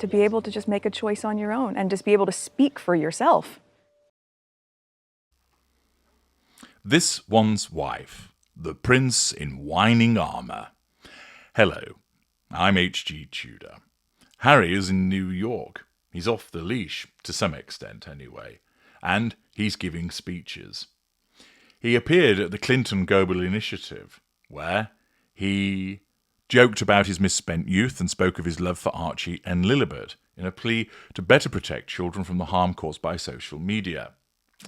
to be able to just make a choice on your own and just be able to speak for yourself. This one's wife, the prince in Whining Armour. Hello, I'm H.G. Tudor. Harry is in New York. He's off the leash, to some extent anyway, and he's giving speeches. He appeared at the Clinton Global Initiative, where he joked about his misspent youth and spoke of his love for Archie and Lilibet in a plea to better protect children from the harm caused by social media.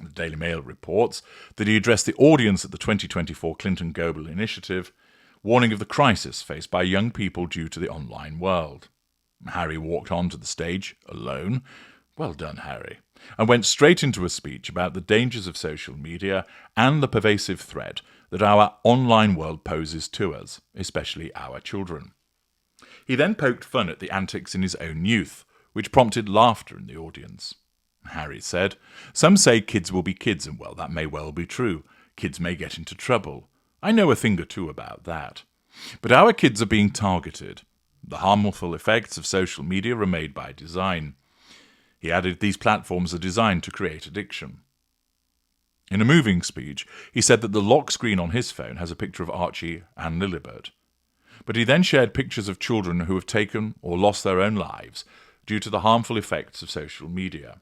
The Daily Mail reports that he addressed the audience at the 2024 Clinton Global Initiative, warning of the crisis faced by young people due to the online world. Harry walked onto the stage alone. Well done, Harry. And went straight into a speech about the dangers of social media and the pervasive threat that our online world poses to us, especially our children. He then poked fun at the antics in his own youth, which prompted laughter in the audience. Harry said, "Some say kids will be kids, and well, that may well be true. Kids may get into trouble. I know a thing or two about that. But our kids are being targeted. The harmful effects of social media are made by design." He added, "These platforms are designed to create addiction." In a moving speech, he said that the lock screen on his phone has a picture of Archie and Lilibet. But he then shared pictures of children who have taken or lost their own lives due to the harmful effects of social media.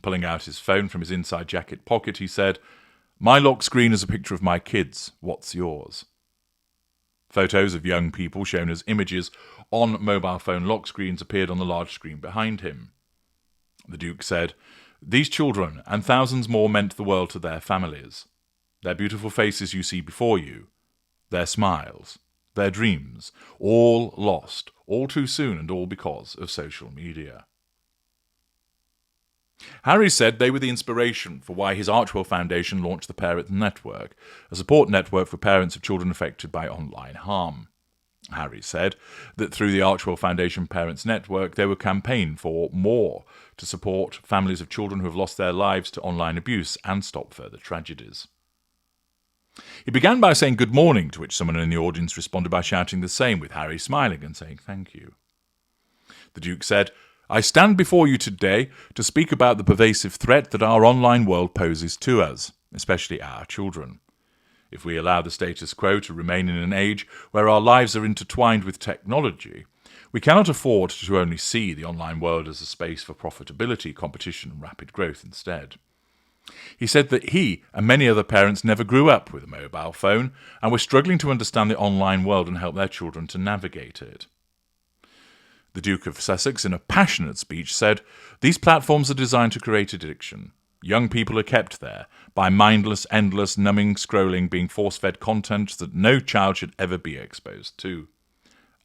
Pulling out his phone from his inside jacket pocket, he said, "My lock screen is a picture of my kids. What's yours?" Photos of young people shown as images on mobile phone lock screens appeared on the large screen behind him. The Duke said, "These children and thousands more meant the world to their families. Their beautiful faces you see before you, their smiles, their dreams, all lost, all too soon, and all because of social media." Harry said they were the inspiration for why his Archwell Foundation launched the Parent Network, a support network for parents of children affected by online harm. Harry said that through the Archwell Foundation Parents Network, they will campaign for more to support families of children who have lost their lives to online abuse and stop further tragedies. He began by saying good morning, to which someone in the audience responded by shouting the same, with Harry smiling and saying thank you. The Duke said, "I stand before you today to speak about the pervasive threat that our online world poses to us, especially our children. If we allow the status quo to remain in an age where our lives are intertwined with technology, we cannot afford to only see the online world as a space for profitability, competition, and rapid growth instead." He said that he and many other parents never grew up with a mobile phone and were struggling to understand the online world and help their children to navigate it. The Duke of Sussex, in a passionate speech, said, "These platforms are designed to create addiction. Young people are kept there by mindless, endless, numbing scrolling, being force-fed content that no child should ever be exposed to.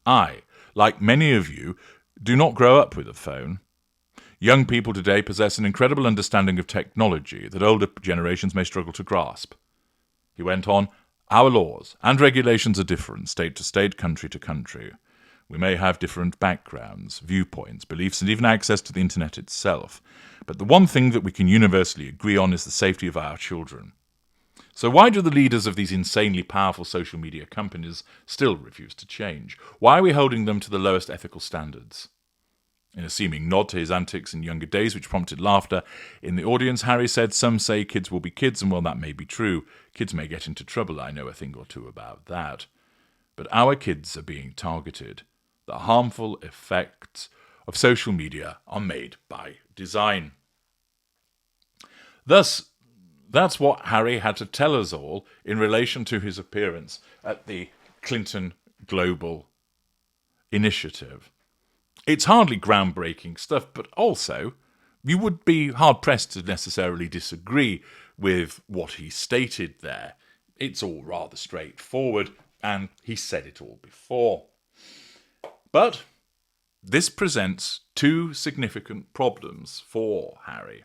I, like many of you, do not grow up with a phone. Young people today possess an incredible understanding of technology that older generations may struggle to grasp." He went on, "Our laws and regulations are different, state to state, country to country. We may have different backgrounds, viewpoints, beliefs, and even access to the internet itself. But the one thing that we can universally agree on is the safety of our children. So why do the leaders of these insanely powerful social media companies still refuse to change? Why are we holding them to the lowest ethical standards?" In a seeming nod to his antics in younger days, which prompted laughter in the audience, Harry said, "Some say kids will be kids, and well, that may be true. Kids may get into trouble. I know a thing or two about that. But our kids are being targeted. The harmful effects of social media are made by design." Thus, that's what Harry had to tell us all in relation to his appearance at the Clinton Global Initiative. It's hardly groundbreaking stuff, but also you would be hard-pressed to necessarily disagree with what he stated there. It's all rather straightforward, and he said it all before. But this presents two significant problems for Harry.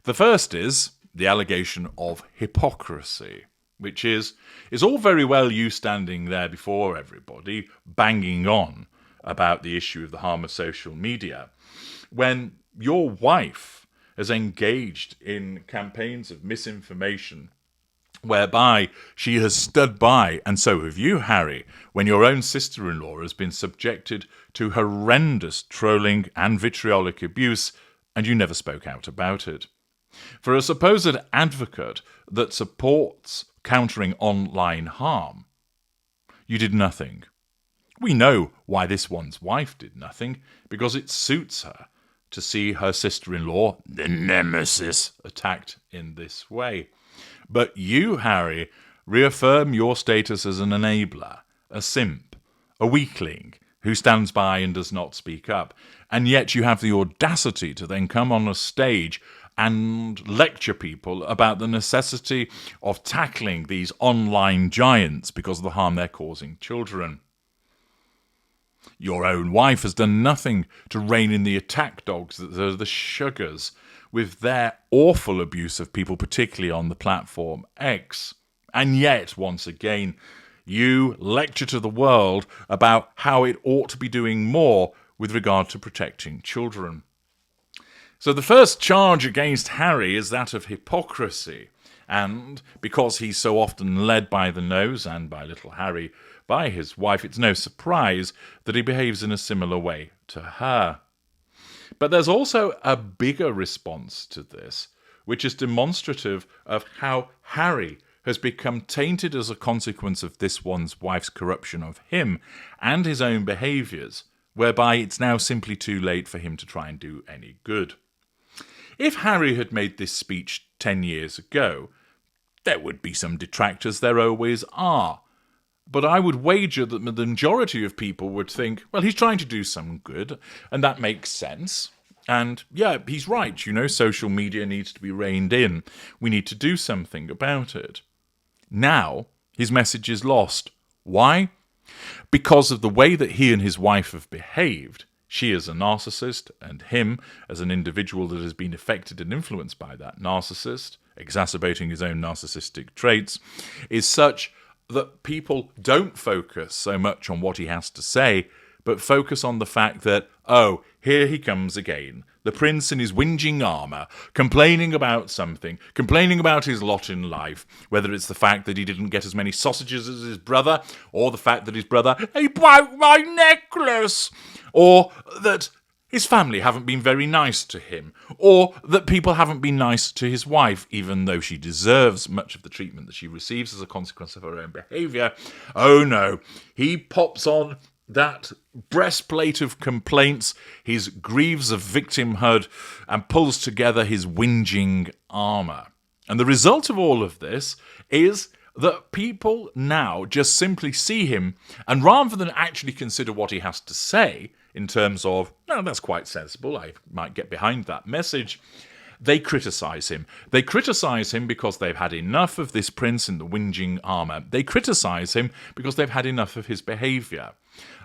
The first is the allegation of hypocrisy, which is all very well you standing there before everybody, banging on about the issue of the harm of social media, when your wife has engaged in campaigns of misinformation whereby she has stood by, and so have you, Harry, when your own sister-in-law has been subjected to horrendous trolling and vitriolic abuse, and you never spoke out about it. For a supposed advocate that supports countering online harm, you did nothing. We know why this one's wife did nothing, because it suits her to see her sister-in-law, the nemesis, attacked in this way. But you, Harry, reaffirm your status as an enabler, a simp, a weakling who stands by and does not speak up. And yet you have the audacity to then come on a stage and lecture people about the necessity of tackling these online giants because of the harm they're causing children. Your own wife has done nothing to rein in the attack dogs that are the sugars with their awful abuse of people, particularly on the platform X. And yet, once again, you lecture to the world about how it ought to be doing more with regard to protecting children. So the first charge against Harry is that of hypocrisy. And because he's so often led by the nose, and by little Harry, by his wife, it's no surprise that he behaves in a similar way to her. But there's also a bigger response to this, which is demonstrative of how Harry has become tainted as a consequence of this one's wife's corruption of him and his own behaviours, whereby it's now simply too late for him to try and do any good. If Harry had made this speech 10 years ago, there would be some detractors, there always are. But I would wager that the majority of people would think, well, he's trying to do some good, and that makes sense. And yeah, he's right, social media needs to be reined in. We need to do something about it. Now, his message is lost. Why? Because of the way that he and his wife have behaved. She as a narcissist, and him as an individual that has been affected and influenced by that narcissist, exacerbating his own narcissistic traits, is such that people don't focus so much on what he has to say, but focus on the fact that, oh, here he comes again, the prince in his whinging armour, complaining about something, complaining about his lot in life, whether it's the fact that he didn't get as many sausages as his brother, or the fact that his brother, he broke my necklace, or that his family haven't been very nice to him, or that people haven't been nice to his wife, even though she deserves much of the treatment that she receives as a consequence of her own behaviour. Oh no, he pops on that breastplate of complaints, his greaves of victimhood, and pulls together his whinging armour. And the result of all of this is that people now just simply see him, and rather than actually consider what he has to say, in terms of, no, that's quite sensible, I might get behind that message, they criticise him. They criticise him because they've had enough of this prince in the whinging armour. They criticise him because they've had enough of his behaviour.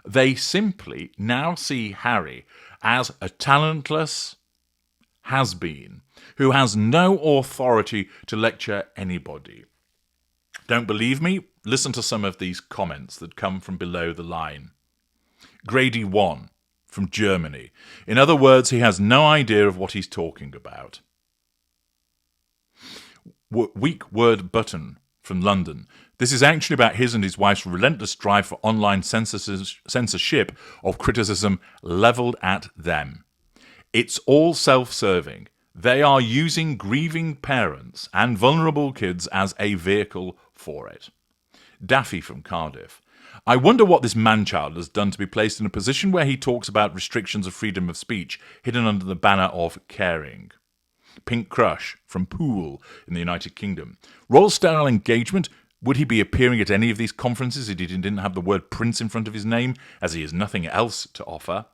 They simply now see Harry as a talentless has-been who has no authority to lecture anybody. Don't believe me? Listen to some of these comments that come from below the line. Grady 1 from Germany. In other words, he has no idea of what he's talking about. Weak Word Button from London. This is actually about his and his wife's relentless drive for online censorship of criticism levelled at them. It's all self-serving. They are using grieving parents and vulnerable kids as a vehicle for it. Daffy from Cardiff. I wonder what this man-child has done to be placed in a position where he talks about restrictions of freedom of speech hidden under the banner of caring. Pink Crush from Poole in the United Kingdom. Royal-style engagement. Would he be appearing at any of these conferences if he didn't have the word prince in front of his name, as he has nothing else to offer?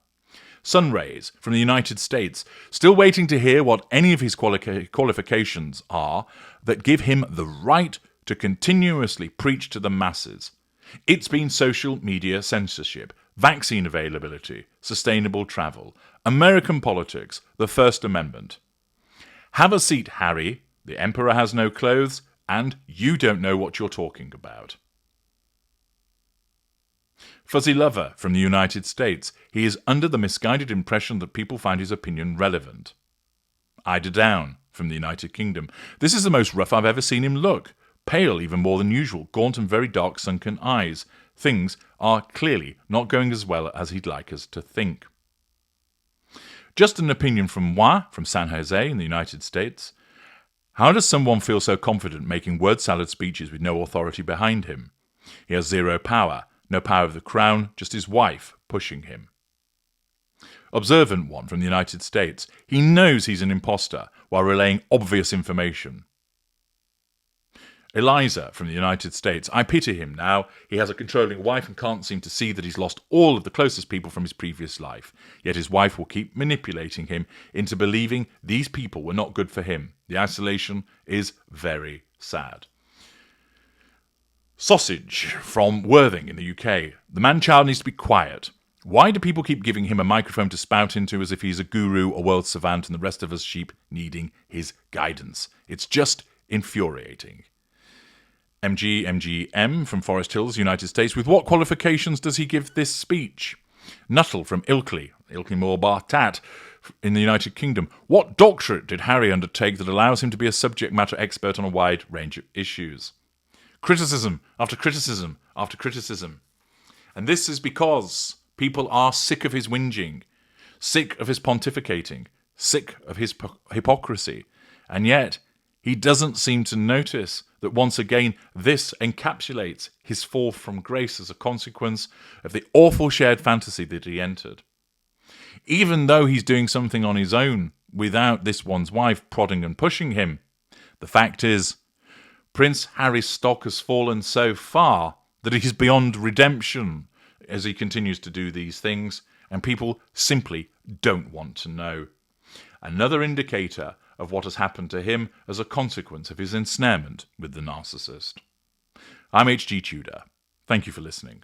Sunrays from the United States. Still waiting to hear what any of his qualifications are that give him the right to continuously preach to the masses. It's been social media censorship, vaccine availability, sustainable travel, American politics, the First Amendment. Have a seat, Harry. The Emperor has no clothes, and you don't know what you're talking about. Fuzzy Lover from the United States. He is under the misguided impression that people find his opinion relevant. Ida Down from the United Kingdom. This is the most rough I've ever seen him look. pale even more than usual, gaunt and very dark sunken eyes. Things are clearly not going as well as he'd like us to think. Just an opinion from Moi, from San Jose in the United States. How does someone feel so confident making word salad speeches with no authority behind him? He has zero power, no power of the crown, just his wife pushing him. Observant one from the United States. He knows he's an imposter while relaying obvious information. Eliza from the United States. I pity him now. He has a controlling wife and can't seem to see that he's lost all of the closest people from his previous life. Yet his wife will keep manipulating him into believing these people were not good for him. The isolation is very sad. Sausage from Worthing in the UK. The man-child needs to be quiet. Why do people keep giving him a microphone to spout into as if he's a guru, a world savant, and the rest of us sheep needing his guidance? It's just infuriating. MGM from Forest Hills, United States. With what qualifications does he give this speech? Nuttall from Ilkley Moor Bartat in the United Kingdom. What doctorate did Harry undertake that allows him to be a subject matter expert on a wide range of issues? Criticism after criticism after criticism. And this is because people are sick of his whinging, sick of his pontificating, sick of his hypocrisy. And yet, he doesn't seem to notice that once again this encapsulates his fall from grace as a consequence of the awful shared fantasy that he entered. Even though he's doing something on his own without this one's wife prodding and pushing him, the fact is, Prince Harry's stock has fallen so far that he's beyond redemption as he continues to do these things, and people simply don't want to know. Another indicator of what has happened to him as a consequence of his ensnarement with the narcissist. I'm H.G. Tudor. Thank you for listening.